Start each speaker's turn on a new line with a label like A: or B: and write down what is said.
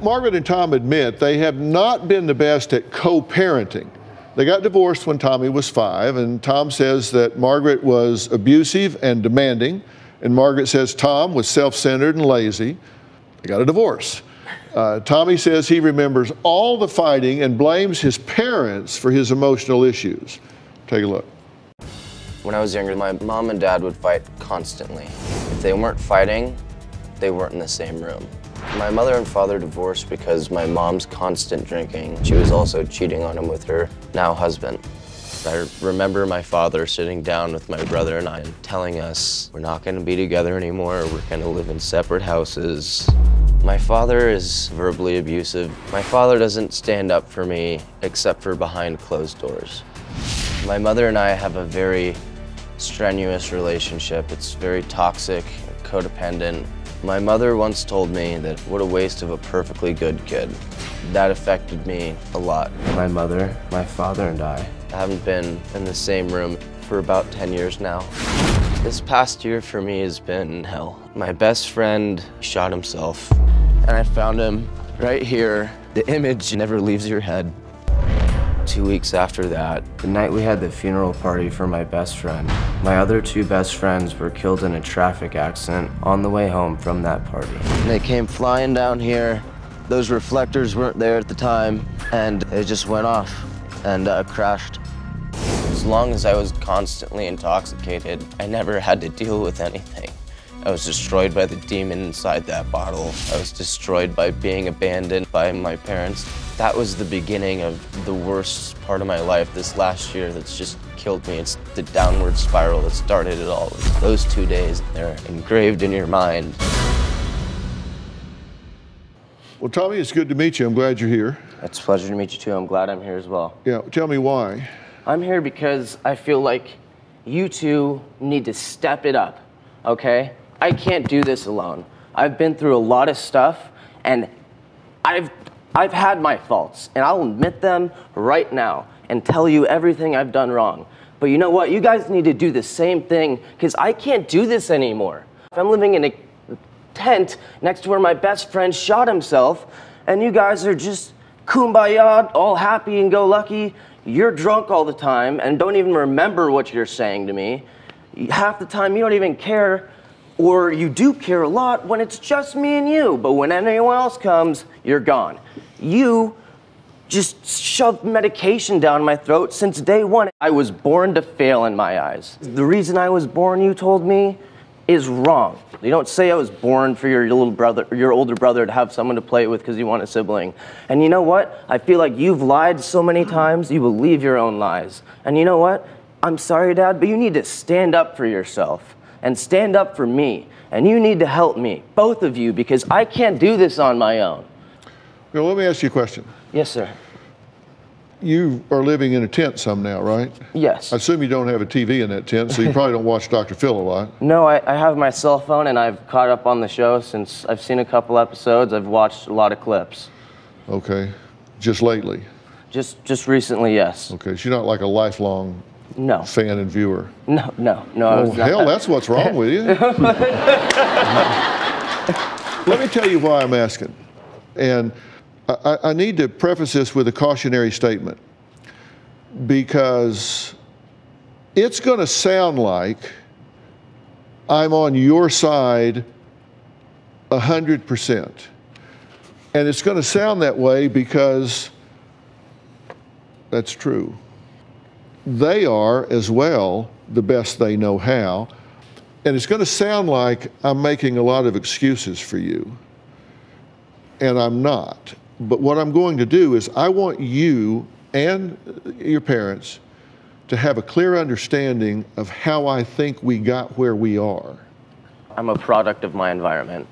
A: Margaret and Tom admit they have not been the best at co-parenting. They got divorced when Tommy was 5, and Tom says that Margaret was abusive and demanding, and Margaret says Tom was self-centered and lazy. They got a divorce. Tommy says he remembers all the fighting and blames his parents for his emotional issues. Take a look.
B: When I was younger, my mom and dad would fight constantly. If they weren't fighting, they weren't in the same room. My mother and father divorced because my mom's constant drinking. She was also cheating on him with her now husband. I remember my father sitting down with my brother and I and telling us, we're not gonna be together anymore, we're gonna live in separate houses. My father is verbally abusive. My father doesn't stand up for me except for behind closed doors. My mother and I have a very strenuous relationship. It's very toxic, codependent. My mother once told me that what a waste of a perfectly good kid. That affected me a lot. My mother, my father, and I haven't been in the same room for about 10 years now. This past year for me has been hell. My best friend shot himself, and I found him right here. The image never leaves your head. 2 weeks after that, the night we had the funeral party for my best friend, my other 2 best friends were killed in a traffic accident on the way home from that party. And they came flying down here. Those reflectors weren't there at the time, and it just went off and crashed. As long as I was constantly intoxicated, I never had to deal with anything. I was destroyed by the demon inside that bottle. I was destroyed by being abandoned by my parents. That was the beginning of the worst part of my life this last year that's just killed me. It's the downward spiral that started it all. Those 2 days, they're engraved in your mind.
A: Well, Tommy, it's good to meet you. I'm glad you're here.
B: It's a pleasure to meet you too. I'm glad I'm here as well.
A: Yeah, tell me why.
B: I'm here because I feel like you two need to step it up, okay? I can't do this alone. I've been through a lot of stuff, and I've had my faults, and I'll admit them right now and tell you everything I've done wrong. But you know what? You guys need to do the same thing, because I can't do this anymore. I'm living in a tent next to where my best friend shot himself, and you guys are just kumbaya, all happy and go lucky. You're drunk all the time and don't even remember what you're saying to me. Half the time you don't even care, or you do care a lot when it's just me and you, but when anyone else comes, you're gone. You just shoved medication down my throat since day one. I was born to fail in my eyes. The reason I was born, you told me, is wrong. You don't say I was born for your little brother, or your older brother, to have someone to play with because you want a sibling. And you know what? I feel like you've lied so many times, you believe your own lies. And you know what? I'm sorry, Dad, but you need to stand up for yourself and stand up for me. And you need to help me, both of you, because I can't do this on my own.
A: Well, let me ask you a question.
B: Yes, sir.
A: You are living in a tent some now, right?
B: Yes.
A: I assume you don't have a TV in that tent, so you probably don't watch Dr. Phil a lot.
B: No, I have my cell phone, and I've caught up on the show since I've seen a couple episodes. I've watched a lot of clips.
A: Okay. Just lately?
B: Just recently, yes.
A: Okay, so you're not like a lifelong fan and viewer?
B: No.
A: Oh, hell, that's what's wrong with you. Let me tell you why I'm asking. And I need to preface this with a cautionary statement, because it's going to sound like I'm on your side 100%. And it's going to sound that way because that's true. They are, as well, the best they know how. And it's going to sound like I'm making a lot of excuses for you. And I'm not. But what I'm going to do is I want you and your parents to have a clear understanding of how I think we got where we are.
B: I'm a product of my environment.